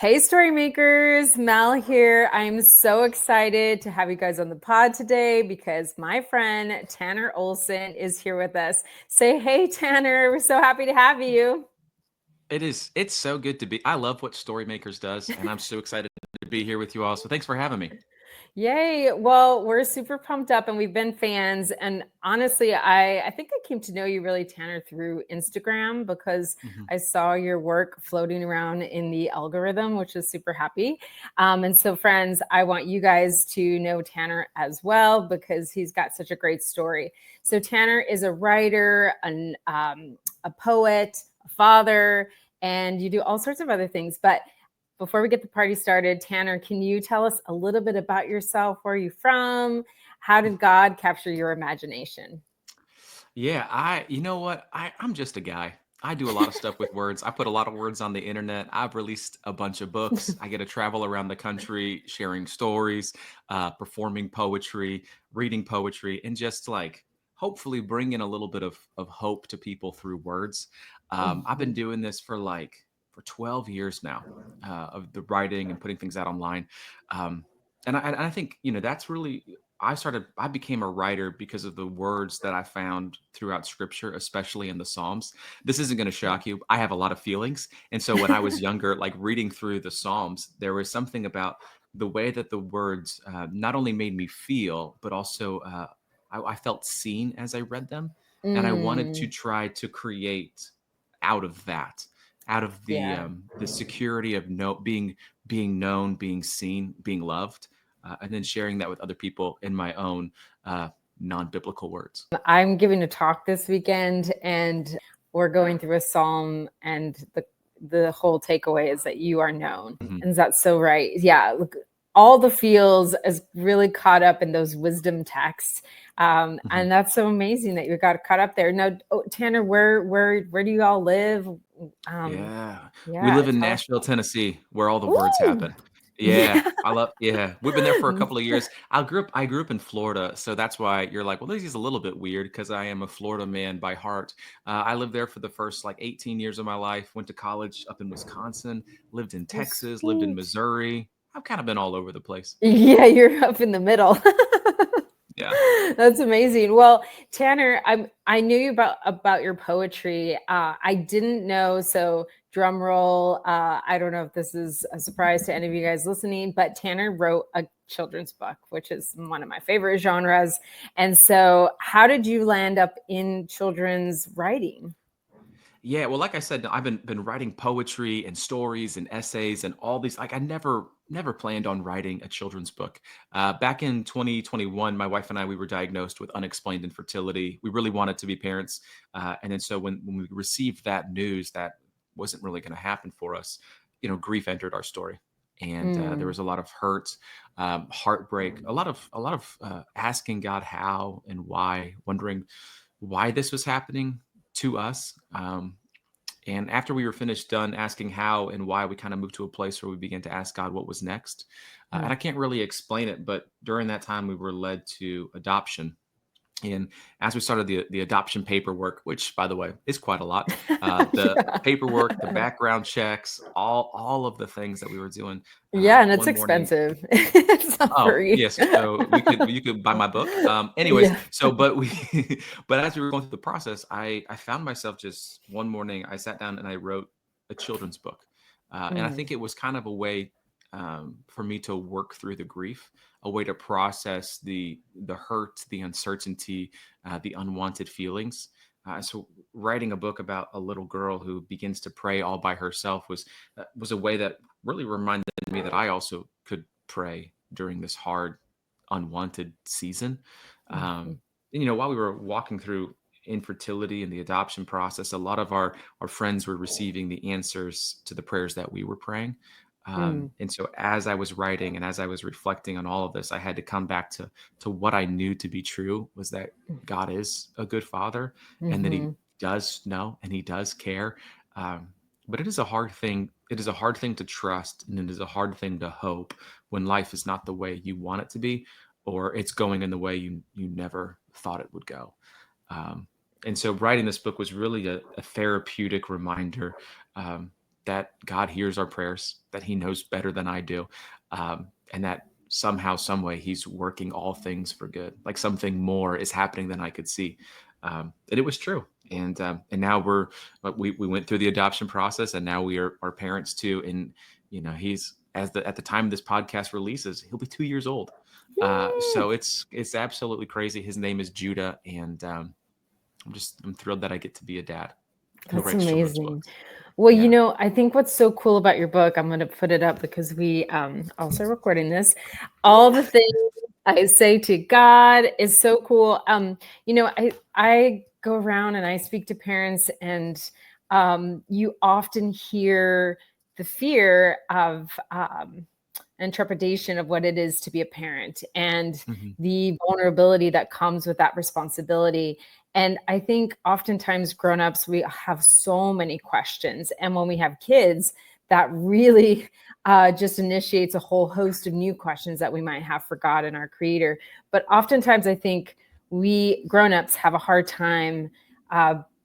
Hey, Storymakers, Mel here. I'm so excited to have you guys on the pod today because my friend Tanner Olson is here with us. Say hey, Tanner. We're so happy to have you. It's so good to be. I love what StoryMakers does, and I'm so excited to be here with you all. So thanks for having me. Yay. Well, we're super pumped up and we've been fans. And honestly, I think I came to know you really, Tanner, through Instagram because Mhm. I saw your work floating around in the algorithm, which is super happy. And so, friends, I want you guys to know Tanner as well because he's got such a great story. So, Tanner is a writer, a poet, a father, and you do all sorts of other things. But before we get the party started, Tanner, can you tell us a little bit about yourself? Where are you from? How did God capture your imagination? Yeah, you know what? I'm just a guy. I do a lot of stuff with words. I put a lot of words on the internet. I've released a bunch of books. I get to travel around the country sharing stories, performing poetry, reading poetry, and just like hopefully bringing a little bit of hope to people through words. I've been Mhm. doing this for 12 years now, of the writing and putting things out online. Um, and I think, that's really I became a writer because of the words that I found throughout scripture, especially in the Psalms. This isn't going to shock you. I have a lot of feelings. And so when I was younger, like reading through the Psalms, there was something about the way that the words not only made me feel, but also I felt seen as I read them. And I wanted to Mm, try to create out of that, out of yeah. the security of being known, being seen, being loved, and then sharing that with other people in my own uh, non-biblical words. I'm giving a talk this weekend and we're going through a psalm and the whole takeaway is that you are known. Mhm, And that's so right. Yeah, look, all the feels is really caught up in those wisdom texts. mhm. And that's so amazing that you got caught up there. Now, Tanner, where do you all live? Um, Yeah. We yeah, live in tell us. Nashville, Tennessee, where all the words Ooh, happen. yeah. Yeah, yeah. We've been there for a couple of years. I grew up in Florida, so that's why you're like, well, this is a little bit weird because I am a Florida man by heart. I lived there for the first like 18 years of my life. Went to college up in Wisconsin, lived in Oh, Texas, lived in sweet. Missouri. I've kind of been all over the place. Yeah, you're up in the middle. Yeah. That's amazing. Well, Tanner, I knew you about your poetry. I didn't know. So, drum roll. I don't know if this is a surprise to any of you guys listening, but Tanner wrote a children's book, which is one of my favorite genres. And so, how did you land up in children's writing? Yeah, well, like I said, I've been writing poetry and stories and essays and all these. Like, I never planned on writing a children's book. Back in 2021, my wife and I we were diagnosed with unexplained infertility. We really wanted to be parents, and then so when we received that news that wasn't really going to happen for us, grief entered our story, and there Mm, was a lot of hurt, heartbreak, a lot of asking God how and why, wondering why this was happening to us. And after we were finished done asking how and why, we kind of moved to a place where we began to ask God what was next. And mm. I can't really explain it, but during that time, we were led to adoption. And as we started the adoption paperwork, which by the way is quite a lot, the paperwork, the Yeah. background checks, all of the things that we were doing. Yeah, and it's One morning, expensive. It's not oh, free. yes. So you could buy my book. Anyways, Yeah. but we but as we were going through the process, I found myself just one morning I sat down and I wrote a children's book. And I Mm, think it was kind of a way for me to work through the grief, a way to process the hurt, the uncertainty, the unwanted feelings. So writing a book about a little girl who begins to pray all by herself was a way that really reminded me that I also could pray during this hard, unwanted season. mhm, While we were walking through infertility and the adoption process, a lot of our friends were receiving the answers to the prayers that we were praying. mm, And so, as I was writing and as I was reflecting on all of this, I had to come back to what I knew to be true was that God is a good father, and that He mhm. does know and He does care. Um, but it is a hard thing. It is a hard thing to trust, and it is a hard thing to hope when life is not the way you want it to be, or it's going in the way you never thought it would go. Um, and so, writing this book was really a therapeutic reminder. that God hears our prayers, that he knows better than I do, and that somehow, some way, he's working all things for good. Like something more is happening than I could see, and it was true. And now we went through the adoption process, and now we are parents too. And he's at the time this podcast releases, he'll be 2 years old. So it's absolutely crazy. His name is Judah, and I'm thrilled that I get to be a dad who That's writes children's amazing. books. Well, Yeah. I think what's so cool about your book, I'm going to put it up because we also recording this. All the things I say to God is so cool. I go around and I speak to parents, and you often hear the fear of interpretation of what it is to be a parent, and Mhm. the vulnerability that comes with that responsibility. And I think oftentimes grownups, we have so many questions. And when we have kids, that really just initiates a whole host of new questions that we might have for God and our creator. But oftentimes I think we grownups have a hard time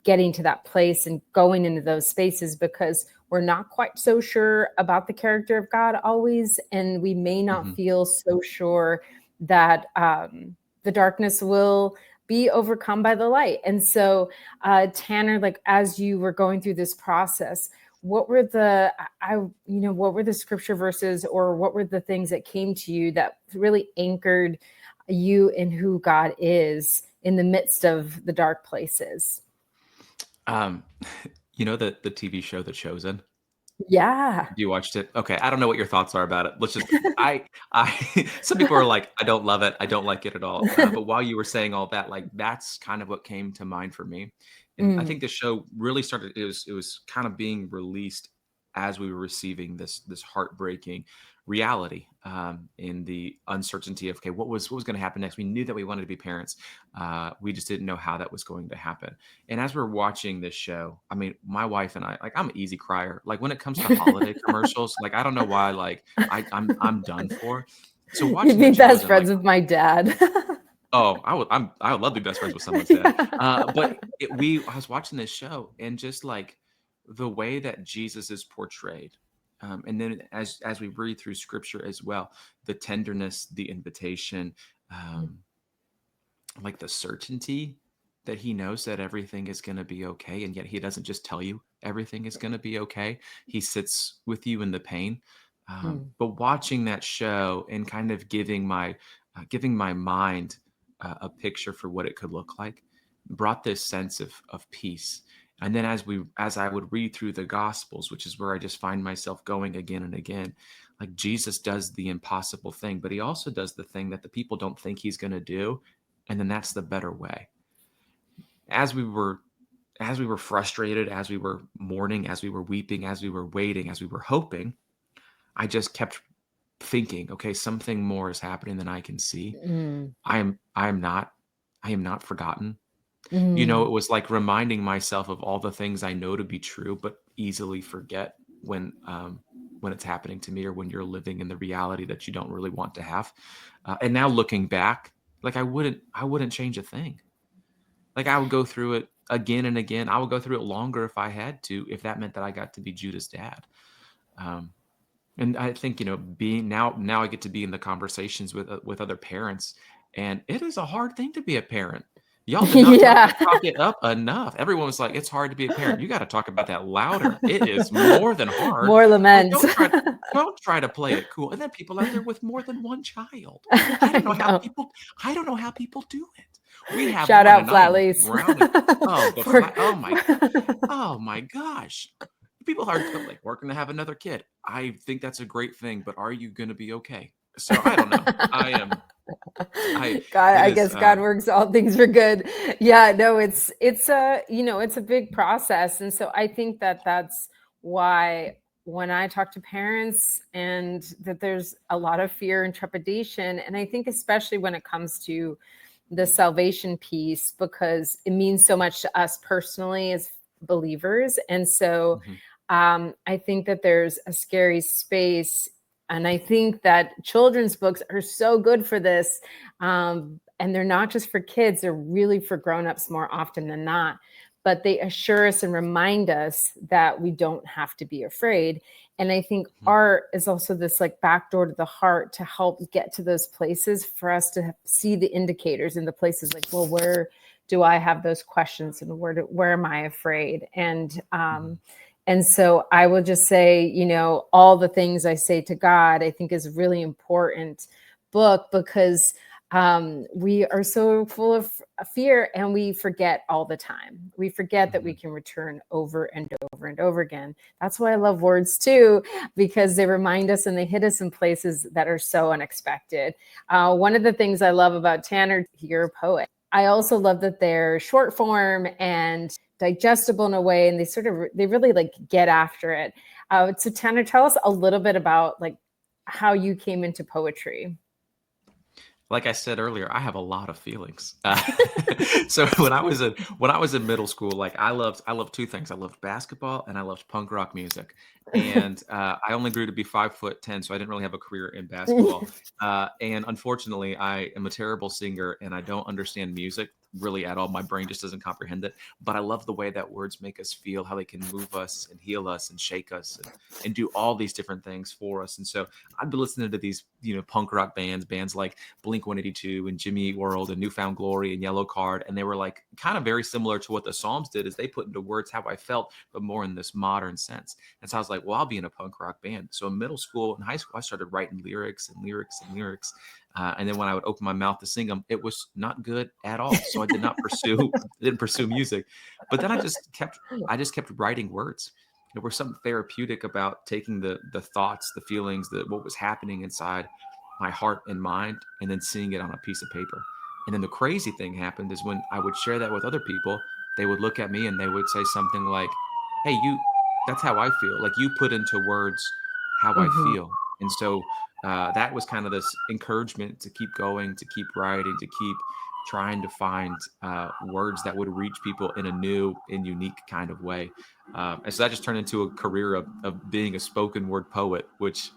getting to that place and going into those spaces because we're not quite so sure about the character of God always. And we may not Mhm. feel so sure that the darkness will be overcome by the light. And so, Tanner, like as you were going through this process, what were what were the scripture verses, or what were the things that came to you that really anchored you in who God is in the midst of the dark places? Um, the TV show The Chosen? Yeah. You watched it? Okay, I don't know what your thoughts are about it. Let's just I some people are like, "I don't love it. I don't like it at all." But while you were saying all that, like, that's kind of what came to mind for me. And I Mm, think the show really started it was kind of being released as we were receiving this heartbreaking reality, in the uncertainty of, okay, what was gonna happen next? We knew that we wanted to be parents. We just didn't know how that was going to happen. And as we're watching this show, I mean, my wife and I, like, I'm an easy crier. Like when it comes to holiday commercials, like I don't know why, like I'm done for. So You'd watching The be best Chosen, like, friends with my dad. oh, I would love to be best friends with someone's dad. But I was watching this show, and just like the way that Jesus is portrayed, and then as we read through Scripture as well, the tenderness, the invitation, um, like the certainty that he knows that everything is going to be okay, and yet he doesn't just tell you everything is going to be okay. He sits with you in the pain. Mm, But watching that show and kind of giving my mind a picture for what it could look like brought this sense of peace. And then as I would read through the Gospels, which is where I just find myself going again and again, like Jesus does the impossible thing, but he also does the thing that the people don't think he's going to do, and then that's the better way. As we were as we were frustrated, as we were mourning, as we were weeping, as we were waiting, as we were hoping, I just kept thinking, okay, something more is happening than I can see. mm, I am not forgotten. mm. It was like reminding myself of all the things I know to be true but easily forget when it's happening to me, or when you're living in the reality that you don't really want to have. And now looking back, like I wouldn't change a thing. Like, I would go through it again and again. I would go through it longer if I had to, if that meant that I got to be Judah's dad. Um, and I think, being now I get to be in the conversations with other parents, and it is a hard thing to be a parent. Y'all did not Yeah. talk it up enough. Everyone was like, "It's hard to be a parent. You got to talk about that louder. It is more than hard. More Like, laments. don't try to play it cool." And then people out there with more than one child. I don't I know how know. people. I don't know how people do it. We have Shout one, out and I flat am lace. drowning. Oh, the For flat. Oh my gosh. People are like working to have another kid. I think that's a great thing, but are you going to be okay? So I don't know. I am. God, It I is. guess God works all things for good. Yeah, no, it's a big process. And so I think that that's why when I talk to parents, and that there's a lot of fear and trepidation, and I think especially when it comes to the salvation piece, because it means so much to us personally as believers. And so Mhm. I think that there's a scary space. And I think that children's books are so good for this. And they're not just for kids, they're really for grown-ups more often than not. but they assure us and remind us that we don't have to be afraid. And I think Mhm. art is also this like backdoor to the heart to help get to those places for us to see the indicators in the places like, well, where do I have those questions, and where am I afraid? Mhm. And so I will just say, all the things I say to God, I think is a really important book, because we are so full of fear, and we forget all the time. We forget that we Mhm. can return over and over and over again. That's why I love words too, because they remind us and they hit us in places that are so unexpected. One of the things I love about Tanner, you're a poet. I also love that they're short form and digestible in a way, and they really like get after it. So Tanner, tell us a little bit about like how you came into poetry. Like I said earlier, I have a lot of feelings. So when I was in middle school, like I loved two things. I loved basketball and I loved punk rock music. And I only grew to be 5'10", so I didn't really have a career in basketball. And unfortunately, I am a terrible singer and I don't understand music really at all. My brain just doesn't comprehend it. But I love the way that words make us feel, how they can move us and heal us and shake us and do all these different things for us. And so I'd be listening to these, punk rock bands like Blink 182 and Jimmy Eat World and Newfound Glory and Yellow Card. And they were like kind of very similar to what the Psalms did, is they put into words how I felt, but more in this modern sense. And so I was like, well, I'll be in a punk rock band. So in middle school and high school, I started writing lyrics and lyrics and lyrics. And then when I would open my mouth to sing them, it was not good at all. So I did not pursue, didn't pursue music. But then I just kept writing words. There was something therapeutic about taking the thoughts, the feelings, what was happening inside my heart and mind, and then seeing it on a piece of paper. And then the crazy thing happened is when I would share that with other people, they would look at me and they would say something like, "Hey, that's how I feel. Like you put into words how I Mhm. feel." And so that was kind of this encouragement to keep going, to keep writing, to keep trying to find words that would reach people in a new and unique kind of way. And so that just turned into a career of being a spoken word poet, which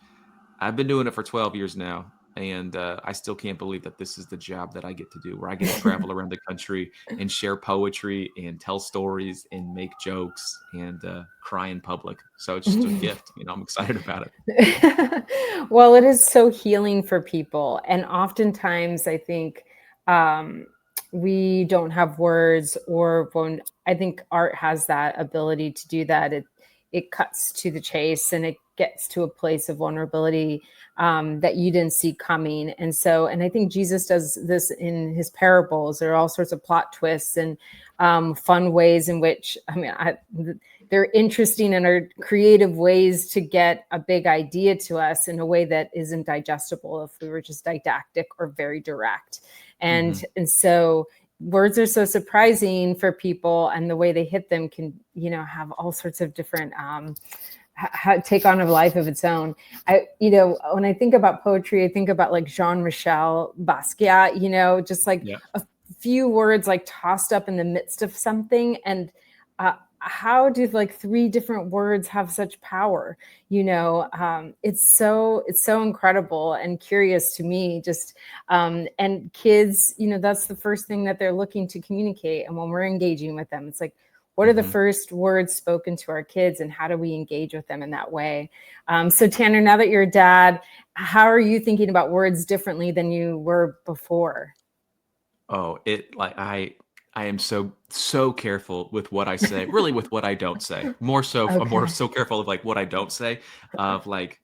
I've been doing it for 12 years now. And I still can't believe that this is the job that I get to do, where I get to travel around the country and share poetry and tell stories and make jokes and cry in public. So it's just a gift. I'm excited about it. Well, it is so healing for people. And oftentimes, I think um, we don't have words, or when I think art has that ability to do that, it cuts to the chase and it gets to a place of vulnerability that you didn't see coming. And I think Jesus does this in his parables. There are all sorts of plot twists and fun ways in which, they're interesting and are creative ways to get a big idea to us in a way that isn't digestible if we were just didactic or very direct. Hmm. And so words are so surprising for people, and the way they hit them can, have all sorts of different take on a life of its own. When I think about poetry, I think about like Jean-Michel Basquiat, just like Yeah. a few words like tossed up in the midst of something. And how do like three different words have such power? It's so incredible and curious to me. Just and kids, that's the first thing that they're looking to communicate. And when we're engaging with them, it's like, what are the Hmm. first words spoken to our kids, and how do we engage with them in that way? So Tanner, now that you're a dad, how are you thinking about words differently than you were before? Oh, I am so careful with what I say, really with what I don't say. I'm more Okay. so careful of like what I don't say, of like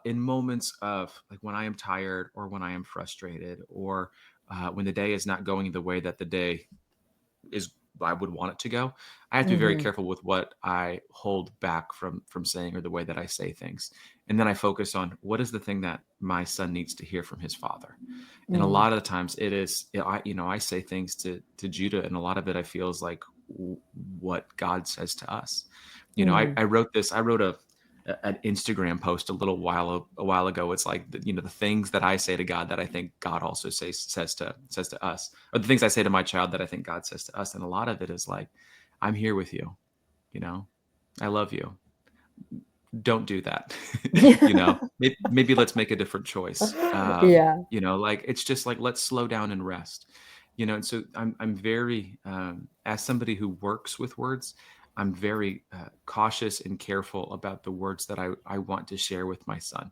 in moments of like when I am tired or when I am frustrated or when the day is not going the way that the day is I would want it to go. I have to be very Mm-hmm. careful with what I hold back from saying or the way that I say things. And then I focus on what is the thing that my son needs to hear from his father. And a Mm-hmm. lot of the times it is I say things to Judah, and a lot of it I feel is like what God says to us. Mm-hmm. I wrote an Instagram post a while ago. It's like the things that I say to God that I think God also says to us, or the things I say to my child that I think God says to us. And a lot of it is like, I'm here with you. You know, I love you. Don't do that. Maybe let's make a different choice. Yeah. Like it's just like let's slow down and rest. And so I'm very, as somebody who works with words, I'm very cautious and careful about the words that I want to share with my son.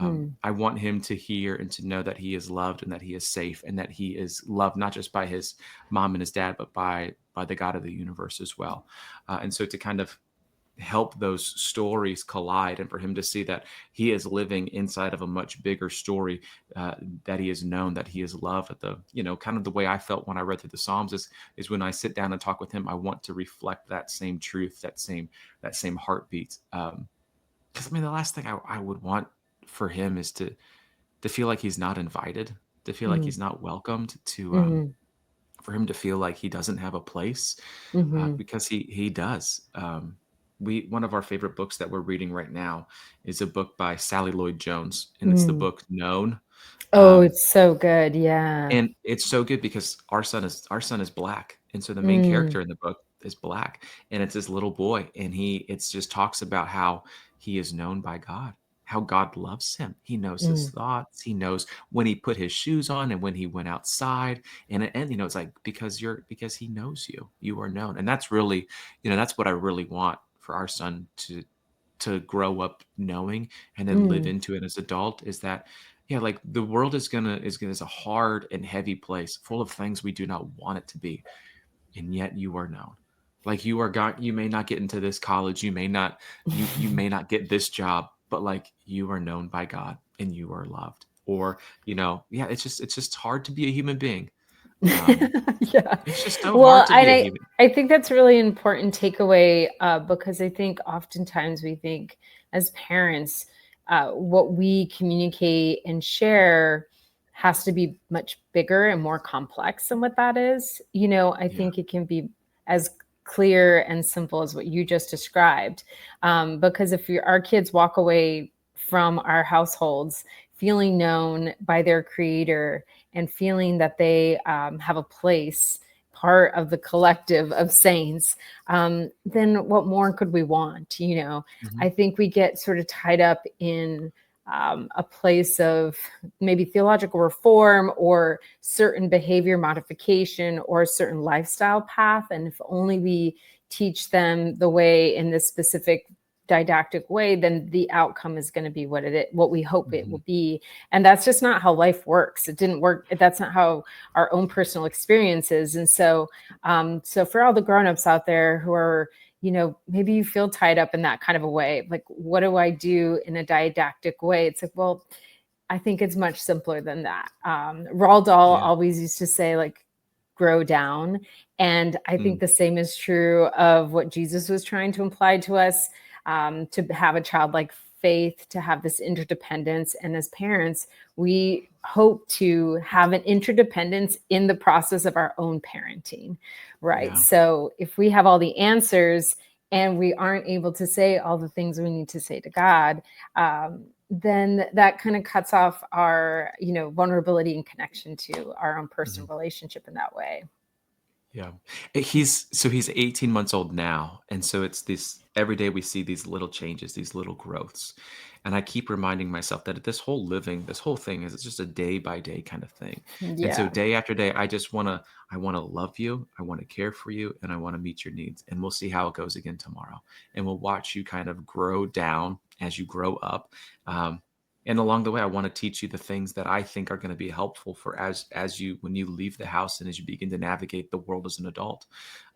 Mm, I want him to hear and to know that he is loved and that he is safe and that he is loved not just by his mom and his dad, but by the God of the universe as well. And so to kind of help those stories collide and for him to see that he is living inside of a much bigger story, that he is known, that he is loved, at the kind of the way I felt when I read through the Psalms is when I sit down and talk with him, I want to reflect that same truth, that same heartbeat. Because I mean, the last thing I would want for him is to feel like he's not invited, to feel like mm, he's not welcomed, to mhm, for him to feel like he doesn't have a place, mhm, because he does. We One of our favorite books that we're reading right now is a book by Sally Lloyd Jones, and it's the mm. book Known. Oh, Um, it's so good. Yeah. and it's so good because our son is black, and so the main Mm, character in the book is black, and it's this little boy, and it's just talks about how he is known by God, how God loves him. He knows his mm, thoughts. He knows when he put his shoes on and when he went outside, and it's like because he knows you, you are known, and that's really, that's what I really want for our son to grow up knowing and then live mm. into it as adult, is that, yeah, like the world is a hard and heavy place full of things we do not want it to be, and yet you are known. Like you may not get into this college, you may not get this job, but like you are known by God and you are loved. Or, yeah, it's just hard to be a human being. um Yeah. it's just so hard Well, to and be a I human. I think that's really important takeaway, because I think oftentimes we think as parents, what we communicate and share has to be much bigger and more complex than what that is. I Yeah. think it can be as clear and simple as what you just described. Because if our kids walk away from our households feeling known by their creator and feeling that they have a place, part of the collective of saints, then what more could we want? Hmm. I think we get sort of tied up in a place of maybe theological reform or certain behavior modification or a certain lifestyle path. And if only we teach them the way in this specific didactic way, then the outcome is going to be what we hope it Hmm. will be. And that's just not how life works. It didn't work. That's not how our own personal experiences. And so for all the grown-ups out there who are, maybe you feel tied up in that kind of a way, like, what do I do in a didactic way? It's like, well, I think it's much simpler than that. Roald Dahl Yeah. always used to say, like, grow down. And I think Mm. the same is true of what Jesus was trying to imply to us, to have a childlike faith, to have this interdependence. And as parents, we hope to have an interdependence in the process of our own parenting, right? Yeah. So if we have all the answers and we aren't able to say all the things we need to say to God, then that kind of cuts off our, vulnerability and connection to our own Mhm. personal relationship in that way. Yeah. He's 18 months old now. And so it's this every day we see these little changes, these little growths. And I keep reminding myself that this whole thing is, it's just a day by day kind of thing. And so Yeah. day after day, I want to love you, I want to care for you, and I want to meet your needs. And we'll see how it goes again tomorrow. And we'll watch you kind of grow down as you grow up. Um, and along the way, I want to teach you the things that I think are going to be helpful for as you when you leave the house and as you begin to navigate the world as an adult.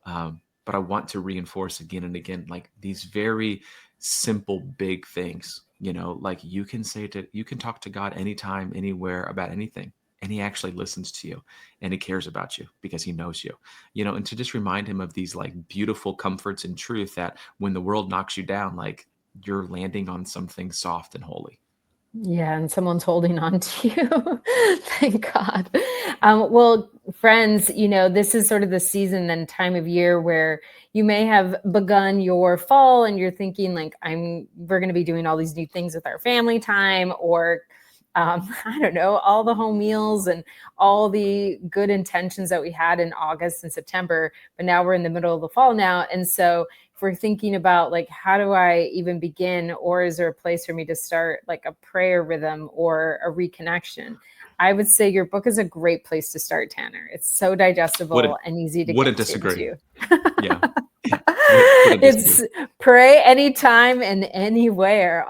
But I want to reinforce again and again, like these very simple, big things. Like you can talk to God anytime, anywhere about anything, and He actually listens to you, and He cares about you because He knows you. And to just remind Him of these like beautiful comforts and truth that when the world knocks you down, like you're landing on something soft and holy. Yeah, and someone's holding on to you. Thank God. Well, friends, this is sort of the season and time of year where you may have begun your fall and you're thinking, like, we're going to be doing all these new things with our family time, or I don't know, all the home meals and all the good intentions that we had in August and September, but now we're in the middle of the fall now. And so if we're thinking about like, how do I even begin, or is there a place for me to start like a prayer rhythm or a reconnection? I would say your book is a great place to start, Tanner. It's so digestible and easy to Wouldn't get disagree. into. Yeah. Yeah. Wouldn't It's disagree. pray anytime and anywhere,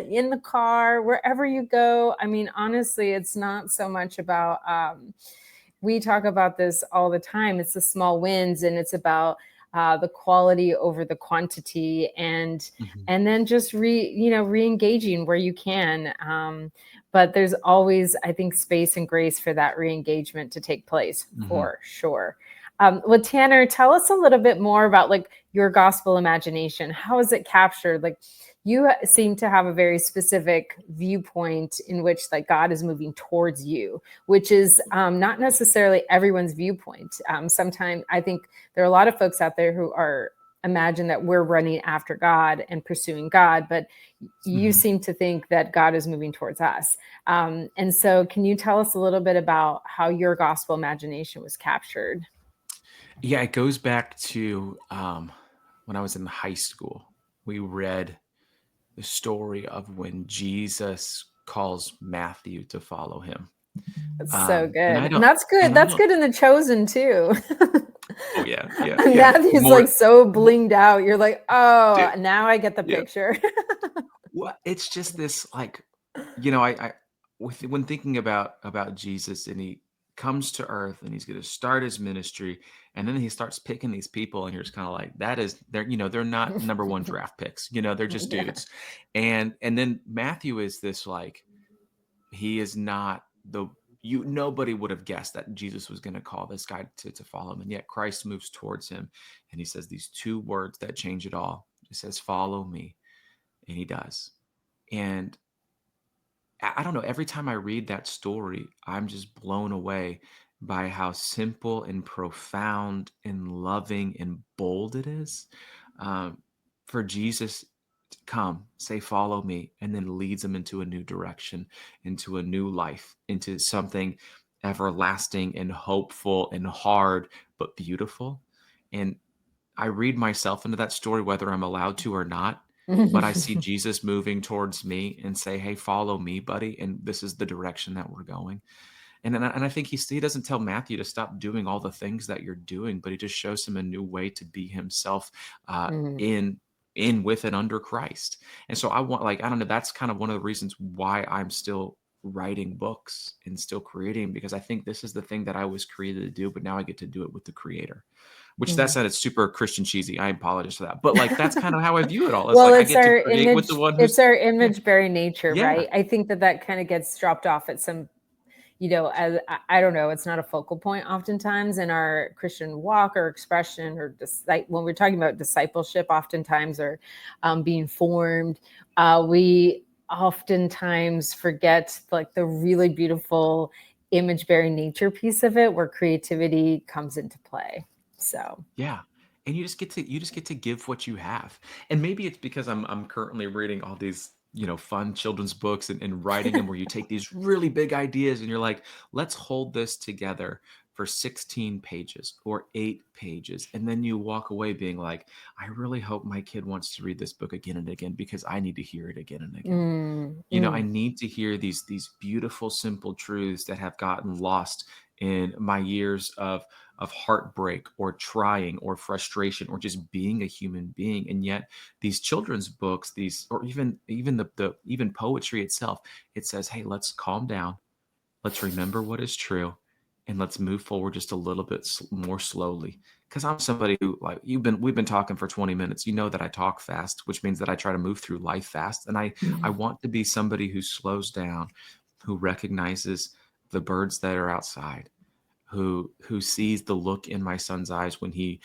in the car, wherever you go. I mean, honestly, it's not so much about, we talk about this all the time. It's the small wins, and it's about the quality over the quantity, and Mhm. then just re-engaging where you can. But there's always, I think, space and grace for that re-engagement to take place, Mhm. for sure. Well, Tanner, tell us a little bit more about like your gospel imagination. How is it captured? Like, you seem to have a very specific viewpoint in which like God is moving towards you, which is not necessarily everyone's viewpoint. Sometimes I think there are a lot of folks out there who are imagine that we're running after God and pursuing God, but you Mhm. seem to think that God is moving towards us. And so can you tell us a little bit about how your gospel imagination was captured? Yeah, it goes back to when I was in high school. We read the story of when Jesus calls Matthew to follow him. That's so And I good. And don't, that's good. and I That's don't, good in The Chosen too. oh yeah, yeah, yeah. Matthew's More, like so mo- blinged out. You're like, oh, dude, now I get the yeah. picture. What? It's just this like, I when thinking about Jesus, and he comes to earth and he's going to start his ministry, and then he starts picking these people, and you're just kind of like, that is, they're not number one draft picks, they're just Yeah. dudes. And then Matthew is this like, he is not the, nobody would have guessed that Jesus was going to call this guy to follow him, and yet Christ moves towards him, and he says these two words that change it all. He says, follow me. And he does. And I don't know, every time I read that story, I'm just blown away by how simple and profound and loving and bold it is. Um, for Jesus to come, say, follow me, and then leads them into a new direction, into a new life, into something everlasting and hopeful and hard, but beautiful. And I read myself into that story, whether I'm allowed to or not. But I see Jesus moving towards me and say, "Hey, follow me, buddy." And this is the direction that we're going. And I think he doesn't tell Matthew to stop doing all the things that you're doing, but he just shows him a new way to be himself Mhm. in with and under Christ. And so I want, like, I don't know, that's kind of one of the reasons why I'm still writing books and still creating, because I think this is the thing that I was created to do, but now I get to do it with the creator. Which, that Mhm. said, it's super Christian cheesy. I apologize for that. But like, that's kind of how I view it all. It's Well, like I get to create with the one it's who's, our yeah, image bearing nature, yeah, right? I think that that kind of gets dropped off at some, as I don't know, it's not a focal point oftentimes in our Christian walk or expression, or when we're talking about discipleship, oftentimes, or being formed, we oftentimes forget like the really beautiful image bearing nature piece of it, where creativity comes into play. So. yeah. And you just get to give what you have. And maybe it's because I'm currently reading all these, fun children's books, and writing them, where you take these really big ideas and you're like, let's hold this together for 16 pages or 8 pages. And then you walk away being like, I really hope my kid wants to read this book again and again, because I need to hear it again and again. Mm, I mm, need to hear these beautiful, simple truths that have gotten lost in my years of heartbreak or trying or frustration or just being a human being. And yet these children's books, these, or even the even poetry itself, it says, hey, let's calm down, let's remember what is true, and let's move forward just a little bit more slowly. Because I'm somebody who, like, we've been talking for 20 minutes. You know that I talk fast, which means that I try to move through life fast. And I mm, want to be somebody who slows down, who recognizes the birds that are outside, who sees the look in my son's eyes when he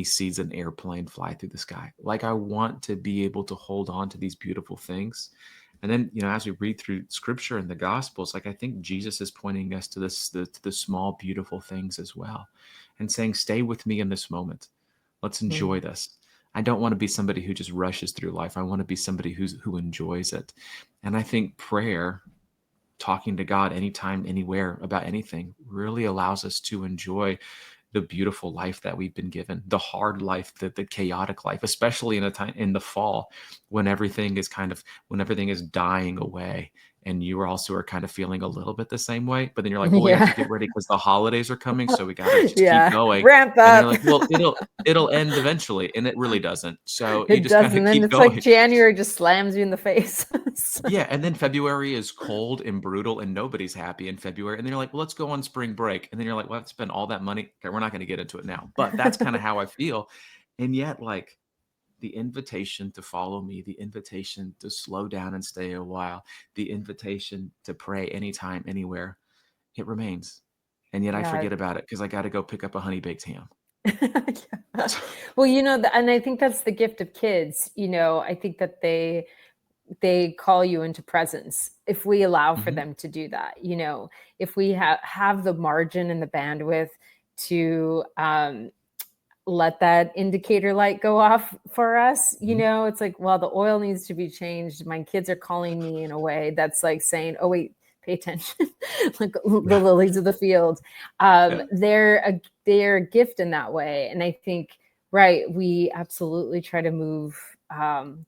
sees an airplane fly through the sky. Like, I want to be able to hold on to these beautiful things. And then, as we read through scripture and the gospels, like, I think Jesus is pointing us to the small beautiful things as well, and saying, stay with me in this moment, let's enjoy mm, this. I don't want to be somebody who just rushes through life. I want to be somebody who enjoys it. And I think prayer, talking to God anytime, anywhere, about anything, really allows us to enjoy the beautiful life that we've been given, the hard life, the chaotic life, especially in a time in the fall when everything is dying away. And you also are kind of feeling a little bit the same way, but then you're like, well, we have to Yeah. get ready because the holidays are coming. So we got to just keep Yeah. going. Ramp And then you're up. like, well, it'll end eventually. And it really doesn't. So you It just kind doesn't. of Then keep it's like going. January just slams you in the face. Yeah, and then February is cold and brutal and nobody's happy in February. And then you're like, well, let's go on spring break. And then you're like, well, I've spent all that money. Okay, we're not going to get into it now. But that's kind of how I feel. And yet, like, the invitation to follow me, the invitation to slow down and stay a while, the invitation to pray anytime, anywhere, it remains. And yet I Yeah. forget about it because I got to go pick up a honey baked ham. Yeah. Well, and I think that's the gift of kids. I think that they call you into presence if we allow for Mhm. them to do that. If we have the margin and the bandwidth to let that indicator light go off for us. Mhm. It's like, well, the oil needs to be changed. My kids are calling me in a way that's like saying, oh wait, pay attention. Like the Yeah. lilies of the field. Yeah. They're a gift in that way. And I think, right, we absolutely try to move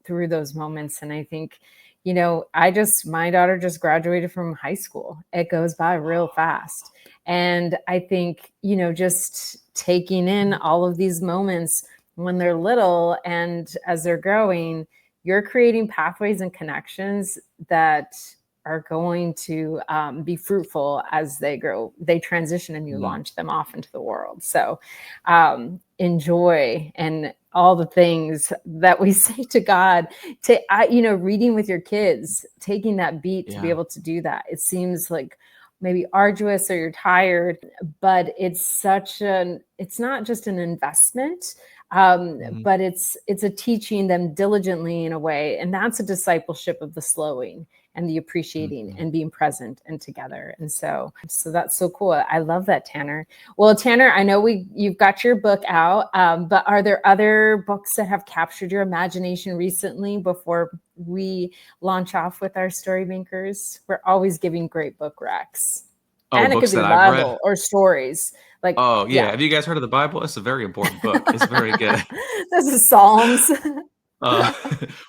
through those moments. And I think, my daughter just graduated from high school. It goes by real fast. And I think, just taking in all of these moments when they're little and as they're growing, you're creating pathways and connections that are going to be fruitful as they grow, they transition, and you Mhm. launch them off into the world. So enjoy and all the things that we say to God, reading with your kids, taking that beat to be Yeah. able to do that. It seems like maybe arduous or you're tired, but it's not just an investment, Mhm. but it's a teaching them diligently in a way. And that's a discipleship of the slowing and the appreciating Mhm. and being present and together. And so that's so cool. I love that, Tanner. Well, Tanner, I know you've got your book out, but are there other books that have captured your imagination recently before we launch off with our story makers? We're always giving great book recs. Oh, And it could books be that I've read? Bible or stories. Like, Oh, yeah. yeah. Have you guys heard of the Bible? It's a very important book. It's very good. This is Psalms. Uh,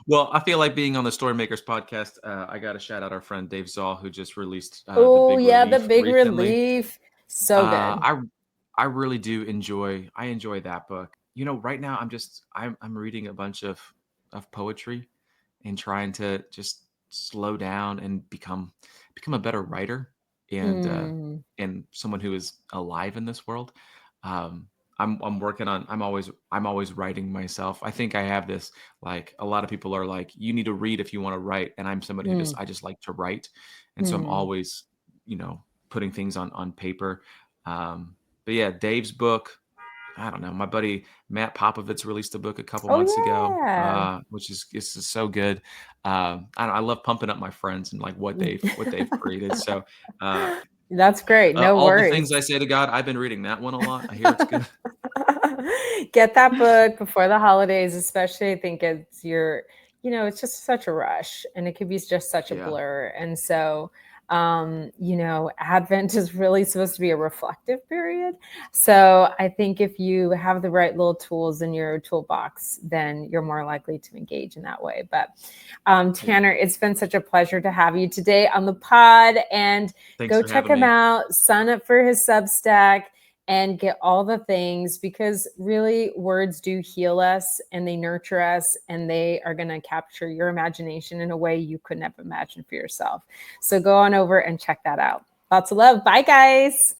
well, I feel like being on the StoryMakers podcast, I got to shout out our friend Dave Zoll, who just released The Oh, Big yeah, The Relief Big recently. Relief. So Uh, good. I I really do enjoy that book. Right now I'm reading a bunch of poetry and trying to just slow down and become a better writer Mm, and someone who is alive in this world. Um, I'm working on I'm always writing myself. I think I have this, like, a lot of people are like, you need to read if you want to write, and I'm somebody who mm, I just like to write, and so I'm mm. always putting things on paper. But yeah, Dave's book. I don't know. My buddy Matt Popovitz released a book a couple Oh, months ago, yeah. which is so good. I love pumping up my friends and like what they've created. So uh, That's great. No all the things I worries. say to God, I've been reading that one a lot. I hear it's good. Get that book before the holidays, especially. I think it's just such a rush and it could be just such a Yeah. blur. And so, Advent is really supposed to be a reflective period. So I think if you have the right little tools in your toolbox, then you're more likely to engage in that way. But Yeah. Tanner, it's been such a pleasure to have you today on the pod, and Thanks go for check having him me. out, sign up for his Substack, and get all the things, because really words do heal us and they nurture us, and they are going to capture your imagination in a way you couldn't have imagined for yourself. So go on over and check that out. Lots of love. Bye, guys.